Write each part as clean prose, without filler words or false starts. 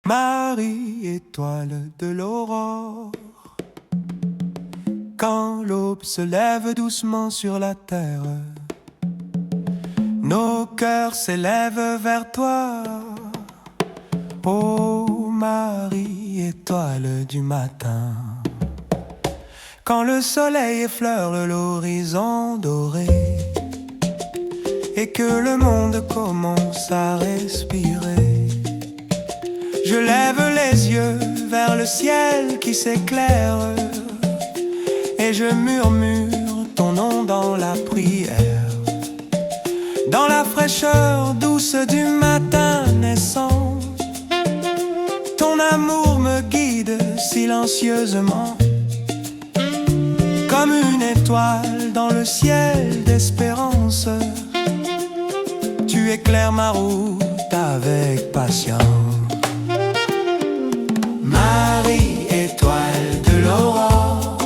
Marie, étoile de l'aurore, quand l'aube se lève doucement sur la terre, nos cœurs s'élèvent vers toi. Ô Marie, étoile du matin, quand le soleil effleure l'horizon doré et que le monde commence à respirer, je lève les yeux vers le ciel qui s'éclaire et je murmure ton nom dans la prière. Dans la fraîcheur douce du matin naissant, ton amour me guide silencieusement, comme une étoile dans le ciel d'espérance. Tu éclaires ma route avec patience. Marie, étoile de l'aurore,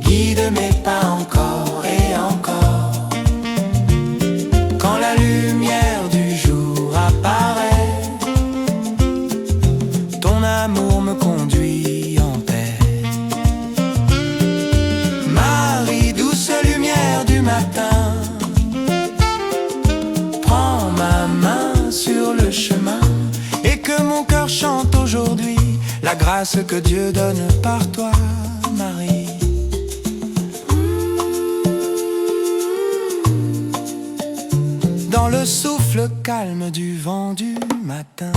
guide mes pas encore et encore. Quand la lumière du jour apparaît, ton amour me conduit en paix. Marie, douce lumière du matin, prends ma main sur le chemin et que mon cœur chante aujourd'hui la grâce que Dieu donne par toi, Marie. Dans le souffle calme du vent du matin,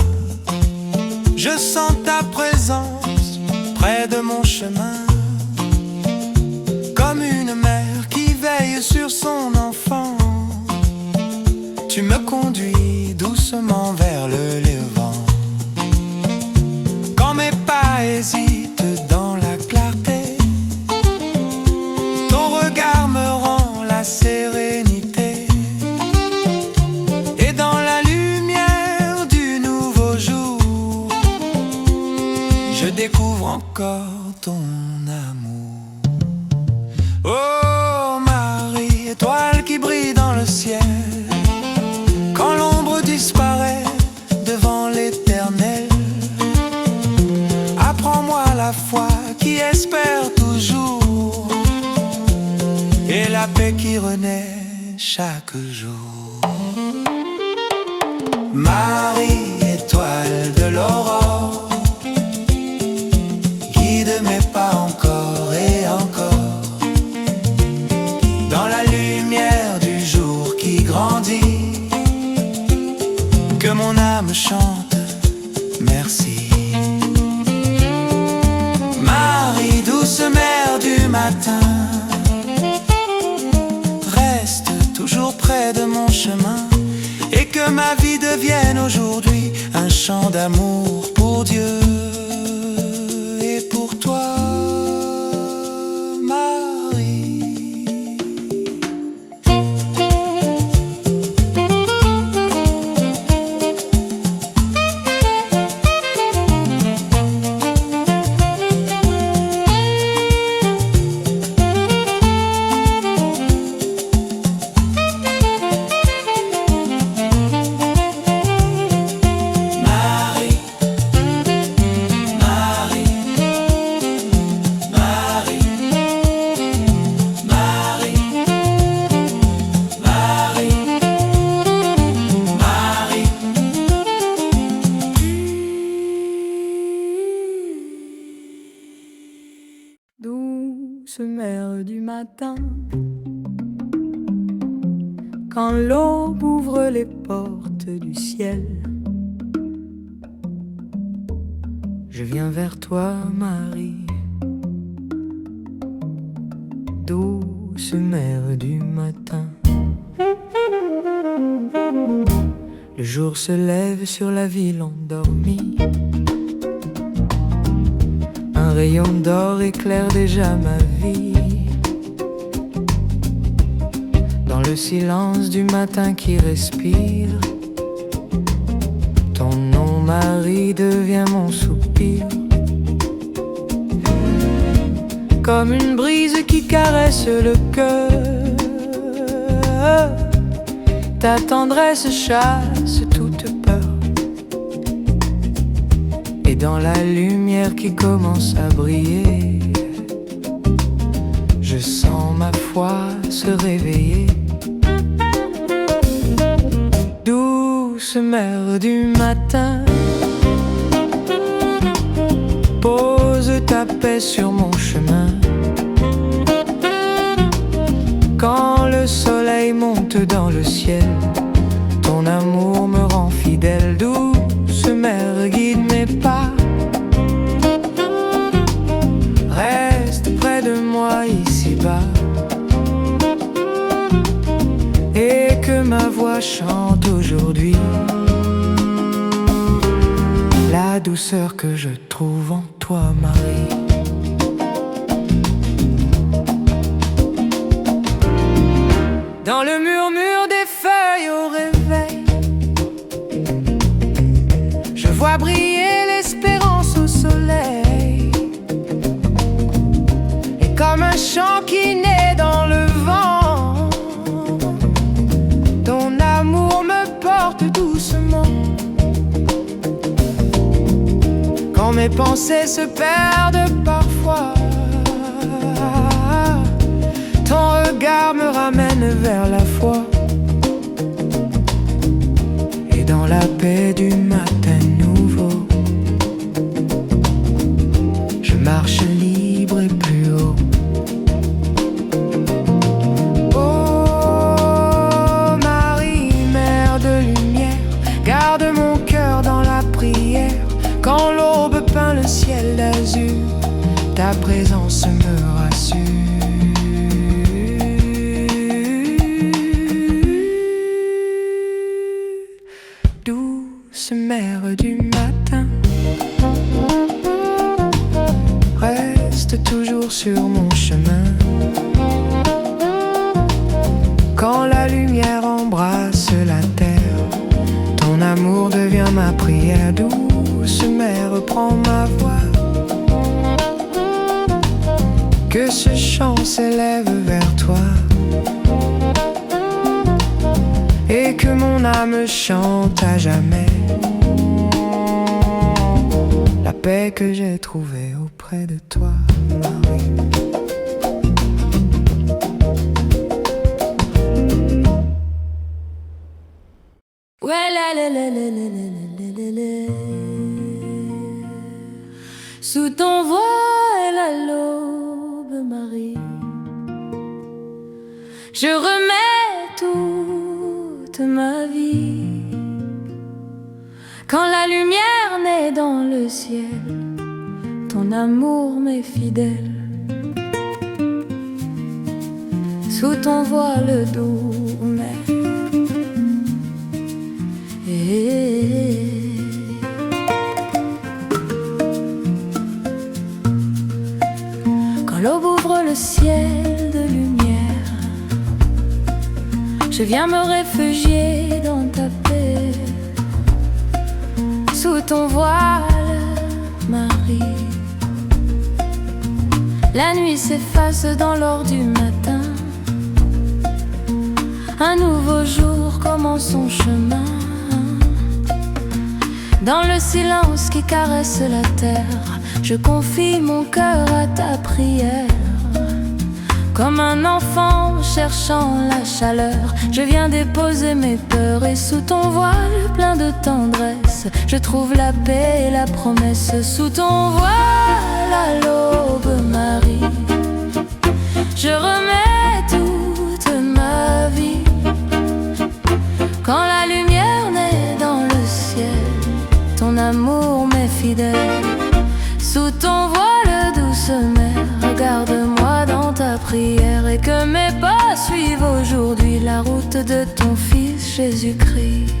je sens ta présence près de mon chemin, comme une mère qui veille sur son enfant. Tu me conduis doucement vers le levant. Quand mes pas hésitent dans la clarté, ton regard me rend la sérénité. Et dans la lumière du nouveau jour, je découvre encore ton amour. Oh Marie, étoile qui brille dans le ciel, quand l'ombre disparaît devant l'éternel, apprends-moi la foi qui espère toujours et la paix qui renaît chaque jour. Marie, étoile de l'aurore, guide mes pas encore et encore. Dans la lumière du jour qui grandit, que mon âme chante merci. Marie, douce mère du matin, reste toujours près de mon chemin et que ma vie devienne aujourd'hui un chant d'amour pour Dieu et pour toi, Marie. Douce mère du matin, quand l'aube ouvre les portes du ciel, je viens vers toi, Marie. Douce mère du matin, le jour se lève sur la ville endormie. Un rayon d'or éclaire déjà ma vie. Dans le silence du matin qui respire, ton nom, Marie, devient mon soupir. Comme une brise qui caresse le cœur, ta tendresse chasse toute peur. Et dans la lumière qui commence à briller, je sens ma foi se réveiller. Douce mère du matin, pose ta paix sur mon chemin. Quand le soleil monte dans le ciel, ton amour me rend fidèle. Douce mère, guide mes pas, reste près de moi ici-bas, et que ma voix chante aujourd'hui la douceur que je trouve en toi, Marie. Dans le murmure des feuilles au réveil, je vois briller l'espérance au soleil. Et comme un chant qui naît dans le vent, ton amour me porte doucement. Quand mes pensées se perdent parfois, ton regard me ramène vers la foi. Et dans la paix du matin nouveau, je marche libre et plus haut. Oh Marie, mère de lumière, garde mon cœur dans la prière. Quand l'aube peint le ciel d'azur, ta présence me rassure. Douce mère du matin, reste toujours sur mon chemin. Quand la lumière embrasse la terre, ton amour devient ma prière. Douce mère, prends ma voix, que ce chant s'élève vers toi, et que mon âme chante à jamais la paix que j'ai trouvée auprès de toi, Marie. Ouais, la la la la la la la la. Sous ton voile à l'aube, Marie, je remets toute ma vie. Quand la lumière naît dans le ciel, ton amour m'est fidèle. Sous ton voile doux, mère, quand l'aube ouvre le ciel de lumière, je viens me réfugier dans ta paix. Sous ton voile, Marie, la nuit s'efface dans l'or du matin. Un nouveau jour commence son chemin. Dans le silence qui caresse la terre, je confie mon cœur à ta prière. Comme un enfant cherchant la chaleur, je viens déposer mes peurs. Et sous ton voile plein de tendresse, je trouve la paix et la promesse. Sous ton voile à l'aube, Marie, je remets toute ma vie. Quand la lumière naît dans le ciel, ton amour m'est fidèle. Sous ton voile, douce mère, regarde-moi dans ta prière. Et que mes pas suivent aujourd'hui la route de ton Fils Jésus-Christ.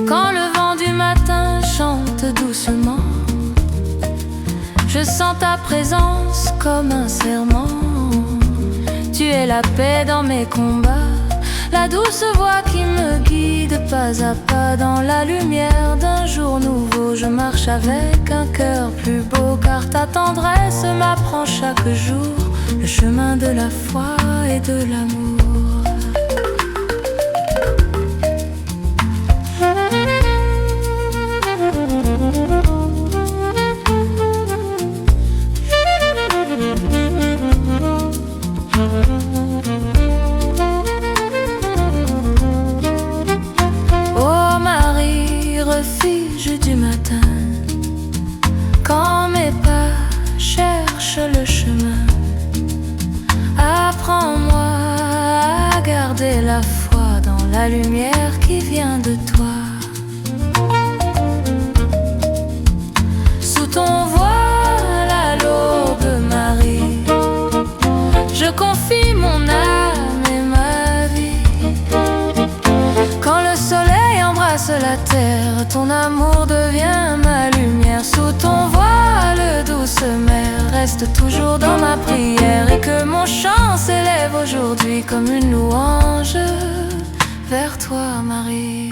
Quand le vent du matin chante doucement, je sens ta présence comme un serment. Tu es la paix dans mes combats, la douce voix qui me guide pas à pas dans la lumière d'un jour nouveau. Je marche avec un cœur plus beau, car ta tendresse m'apprend chaque jour le chemin de la foi et de l'amour. la lumière qui vient de toi. Sous ton voile à l'aube, Marie, je confie mon âme et ma vie. Quand le soleil embrasse la terre, ton amour devient ma lumière. Sous ton voile, douce mère, reste toujours dans ma prière. Et que mon chant s'élève aujourd'hui comme une louange vers toi, Marie.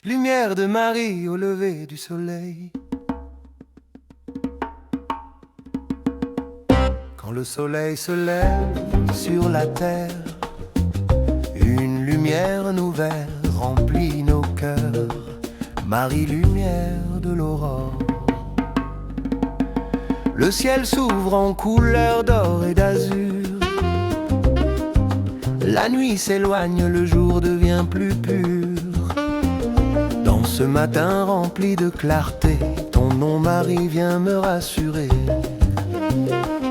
Lumière de Marie au lever du soleil. Quand le soleil se lève sur la terre, une lumière nouvelle remplit nos cœurs. Marie, lumière de l'aurore. Le ciel s'ouvre en couleur d'or et d'azur. La nuit s'éloigne, le jour devient plus pur. Dans ce matin rempli de clarté, ton nom, Marie, vient me rassurer.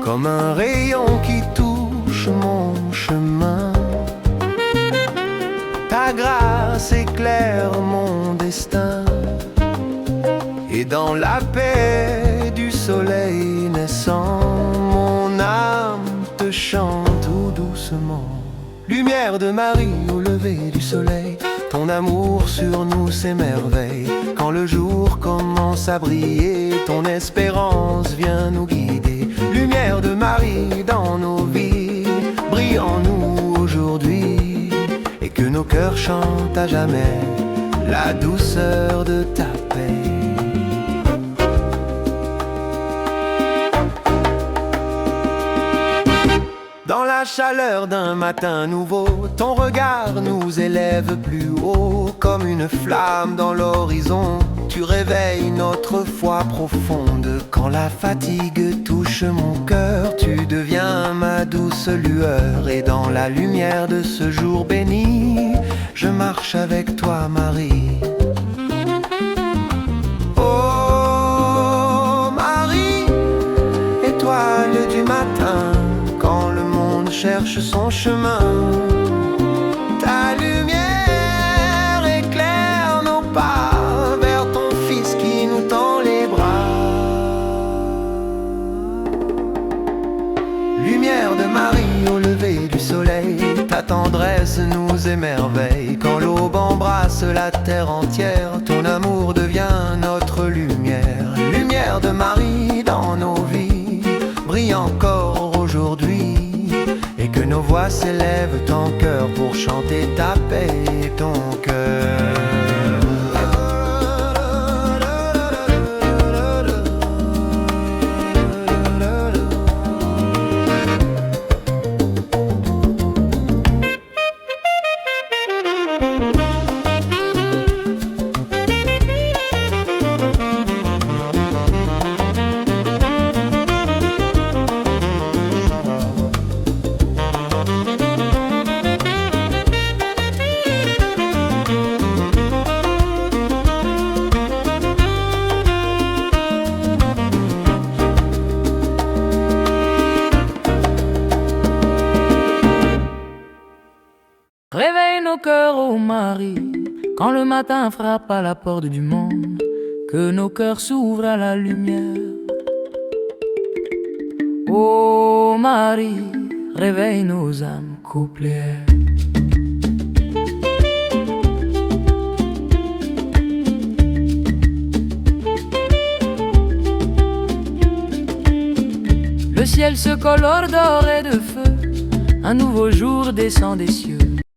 Comme un rayon qui touche mon chemin, ta grâce éclaire mon destin. Et dans la paix du soleil naissant, mon âme te chante tout doucement. Lumière de Marie au lever du soleil, ton amour sur nous s'émerveille. Quand le jour commence à briller, ton espérance vient nous guider. Lumière de Marie dans nos vies, brille en nous aujourd'hui. Et que nos cœurs chantent à jamais la douceur de ta paix. Dans la chaleur d'un matin nouveau, ton regard nous élève plus haut. Comme une flamme dans l'horizon, tu réveilles notre foi profonde. Quand la fatigue touche mon cœur, tu deviens ma douce lueur. Et dans la lumière de ce jour béni, je marche avec toi, Marie. Oh Marie, étoile du matin, quand le monde cherche son chemin, ta lumière éclaire nos pas vers ton Fils qui nous tend les bras. Lumière de Marie au lever du soleil, ta tendresse nous émerveille. Quand l'aube embrasse la terre entière, ton amour devient notre lumière. Lumière de Marie dans nos vies, brille encore aujourd'hui. Et que nos voix s'élèvent en chœur pour chanter ta paix et ton cœur. Réveille nos cœurs, ô Marie, quand le matin frappe à la porte du monde, que nos cœurs s'ouvrent à la lumière. Ô Marie, réveille nos âmes couplées. Le ciel se colore d'or et de feu, un nouveau jour descend des cieux.